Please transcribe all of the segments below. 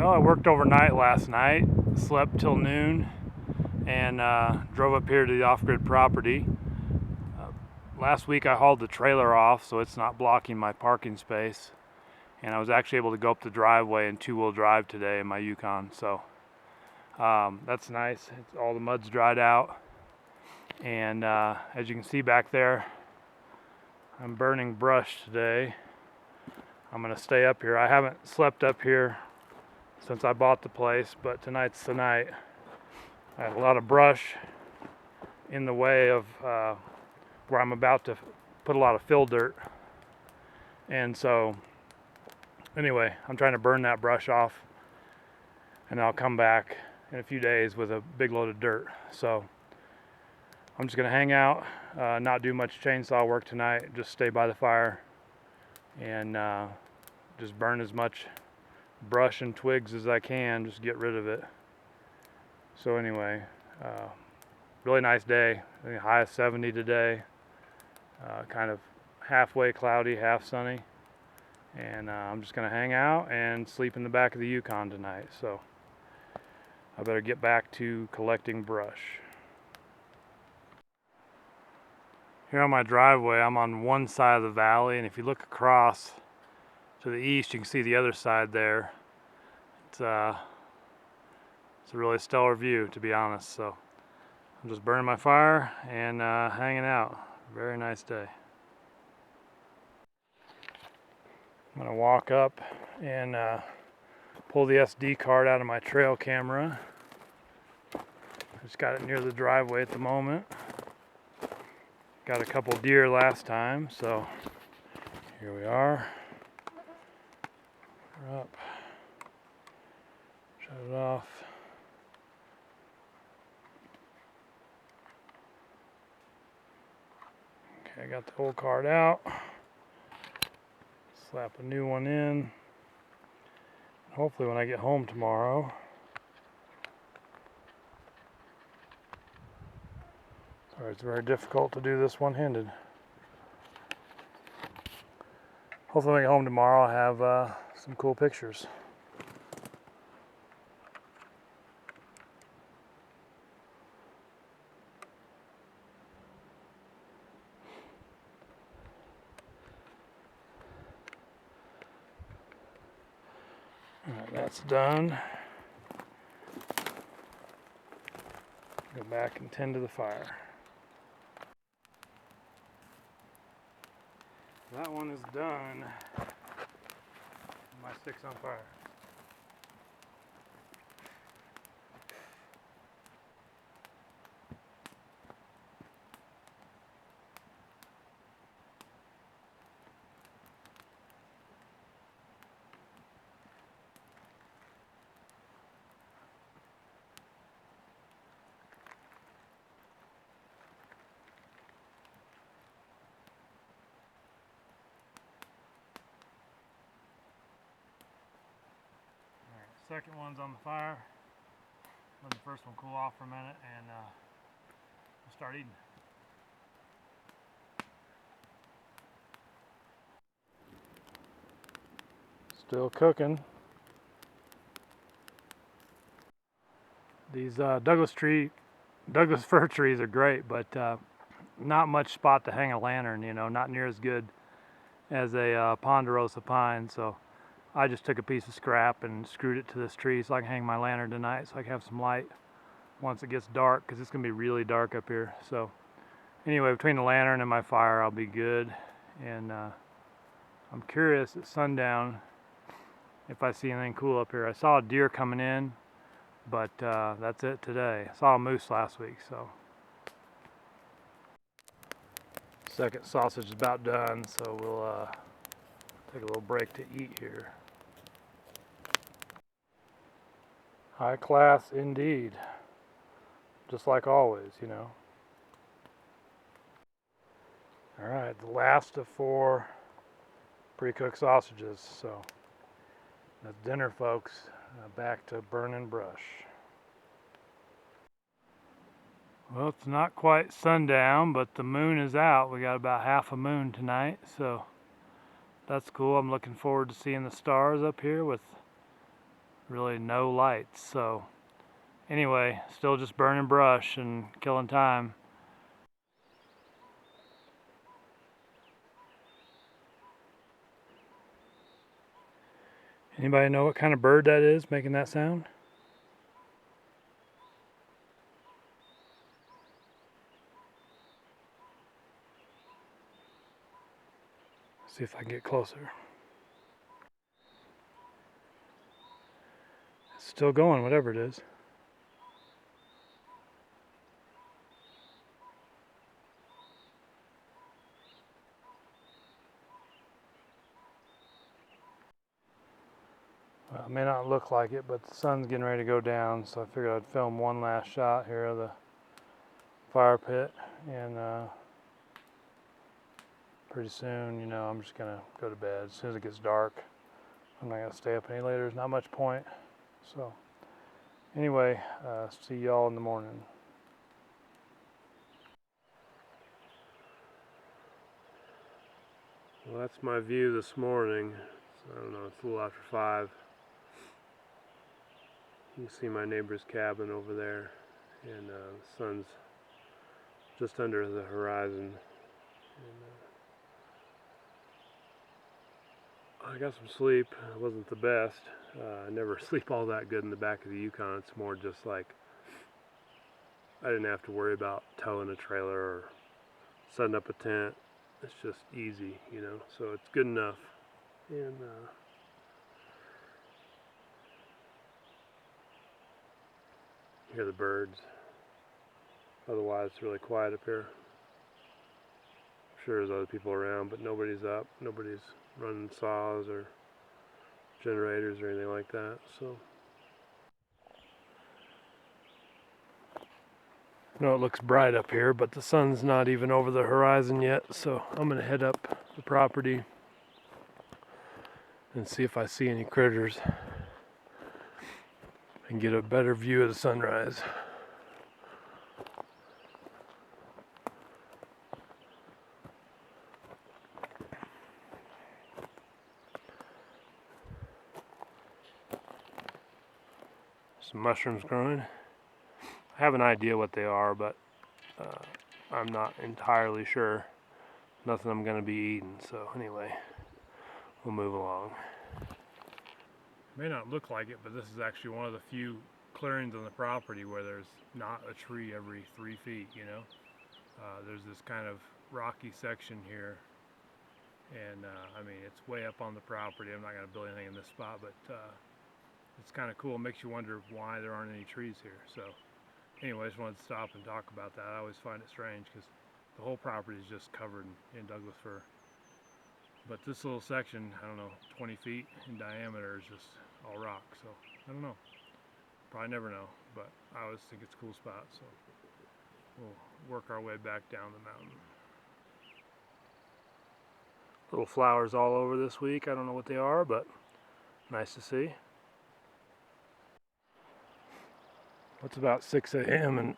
Well, I worked overnight last night, slept till noon, and drove up here to the off-grid property. Last week I hauled the trailer off so it's not blocking my parking space, and I was actually able to go up the driveway in two-wheel drive today in my Yukon, so that's nice. All the mud's dried out, and as you can see back there, I'm burning brush today. I'm gonna stay up here. I haven't slept up here since I bought the place, but tonight's the night. I have a lot of brush in the way of where I'm about to put a lot of fill dirt, and so anyway, I'm trying to burn that brush off, and I'll come back in a few days with a big load of dirt. So I'm just gonna hang out, not do much chainsaw work tonight, just stay by the fire and just burn as much brush and twigs as I can, just get rid of it. So anyway, really nice day. I think high of 70 today, kind of halfway cloudy, half sunny, and I'm just gonna hang out and sleep in the back of the Yukon tonight. So I better get back to collecting brush. Here on my driveway, I'm on one side of the valley, and if you look across to the east, you can see the other side there. It's a really stellar view, to be honest. So I'm just burning my fire and hanging out. Very nice day. I'm gonna walk up and pull the SD card out of my trail camera. Just got it near the driveway at the moment. Got a couple deer last time, so here we are. We're up. Shut it off. Okay, I got the old card out. Slap a new one in. Hopefully when I get home tomorrow, sorry, it's very difficult to do this one-handed. Hopefully when I get home tomorrow, I'll have some cool pictures. Alright, that's done. Go back and tend to the fire. That one is done. My stick's on fire. Second one's on the fire. Let the first one cool off for a minute and we'll start eating. Still cooking. These Douglas fir trees are great, but not much spot to hang a lantern, you know, not near as good as a ponderosa pine. So I just took a piece of scrap and screwed it to this tree so I can hang my lantern tonight, so I can have some light once it gets dark, because it's going to be really dark up here. So anyway, between the lantern and my fire, I'll be good. And I'm curious at sundown if I see anything cool up here. I saw a deer coming in, but that's it today. I saw a moose last week, so. Second sausage is about done, so we'll take a little break to eat here. High class indeed. Just like always, you know. Alright, the last of 4 pre-cooked sausages. So that's dinner, folks. Back to burning brush. Well, it's not quite sundown, but the moon is out. We got about half a moon tonight, so that's cool. I'm looking forward to seeing the stars up here with really no lights. So anyway, still just burning brush and killing time. Anybody know what kind of bird that is making that sound? See if I can get closer. It's still going, whatever it is. Well, it may not look like it, but the sun's getting ready to go down, so I figured I'd film one last shot here of the fire pit, and pretty soon, you know, I'm just gonna go to bed. As soon as it gets dark, I'm not gonna stay up any later. There's not much point. So anyway, see y'all in the morning. Well, that's my view this morning. I don't know, it's a little after 5. You can see my neighbor's cabin over there, and the sun's just under the horizon. And, I got some sleep. It wasn't the best. I never sleep all that good in the back of the Yukon. It's more just like I didn't have to worry about towing a trailer or setting up a tent. It's just easy, you know, so it's good enough. And you hear the birds. Otherwise, it's really quiet up here. I'm sure there's other people around, but nobody's up. Nobody's running saws or generators or anything like that. So I know it looks bright up here, but the sun's not even over the horizon yet. So I'm gonna head up the property and see if I see any critters and get a better view of the sunrise. Some mushrooms growing. I have an idea what they are, but I'm not entirely sure. Nothing I'm going to be eating, so anyway, we'll move along. May not look like it, but this is actually one of the few clearings on the property where there's not a tree every 3 feet, you know. There's this kind of rocky section here, and I mean, it's way up on the property. I'm not going to build anything in this spot, but it's kind of cool. It makes you wonder why there aren't any trees here. So anyway, I just wanted to stop and talk about that. I always find it strange because the whole property is just covered in Douglas fir. But this little section, I don't know, 20 feet in diameter is just all rock. So I don't know. Probably never know, but I always think it's a cool spot. So we'll work our way back down the mountain. Little flowers all over this week. I don't know what they are, but nice to see. It's about 6 a.m. and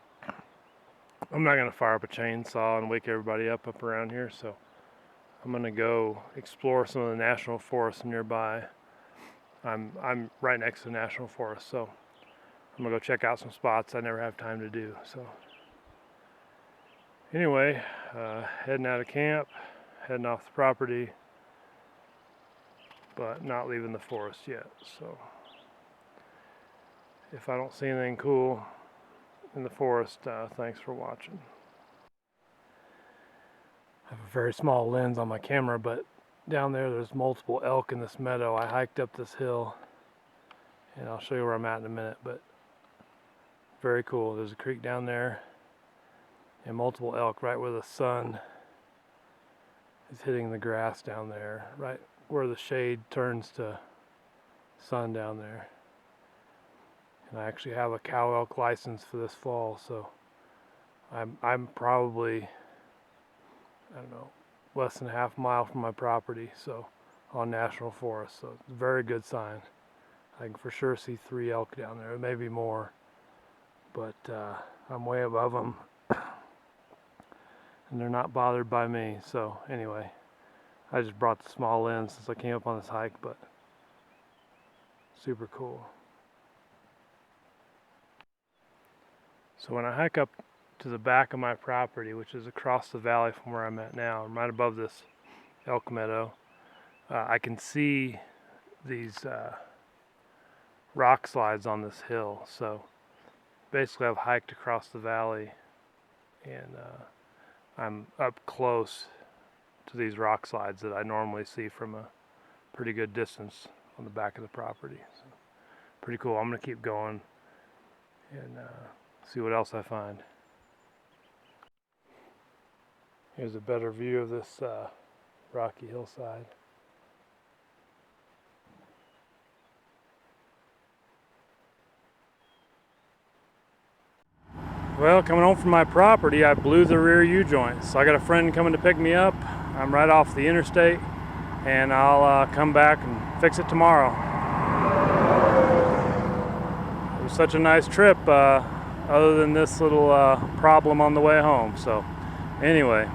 I'm not gonna fire up a chainsaw and wake everybody up around here, so I'm gonna go explore some of the national forests nearby. I'm right next to the national forest, so I'm gonna go check out some spots I never have time to do. So anyway, heading out of camp, heading off the property, but not leaving the forest yet. So if I don't see anything cool in the forest, thanks for watching. I have a very small lens on my camera, but down there's multiple elk in this meadow. I hiked up this hill, and I'll show you where I'm at in a minute, but very cool. There's a creek down there, and multiple elk right where the sun is hitting the grass down there, right where the shade turns to sun down there. And I actually have a cow elk license for this fall, so I'm probably, I don't know, less than a half mile from my property, so on national forest, so it's a very good sign. I can for sure see 3 elk down there, maybe more, but I'm way above them, and they're not bothered by me. So anyway, I just brought the small lens since I came up on this hike, but super cool. So when I hike up to the back of my property, which is across the valley from where I'm at now, I'm right above this elk meadow, I can see these rock slides on this hill. So basically I've hiked across the valley and I'm up close to these rock slides that I normally see from a pretty good distance on the back of the property. So pretty cool. I'm gonna keep going and see what else I find. Here's a better view of this rocky hillside. Well, coming home from my property, I blew the rear U-joint. So I got a friend coming to pick me up. I'm right off the interstate, and I'll come back and fix it tomorrow. It was such a nice trip, other than this little problem on the way home. So anyway,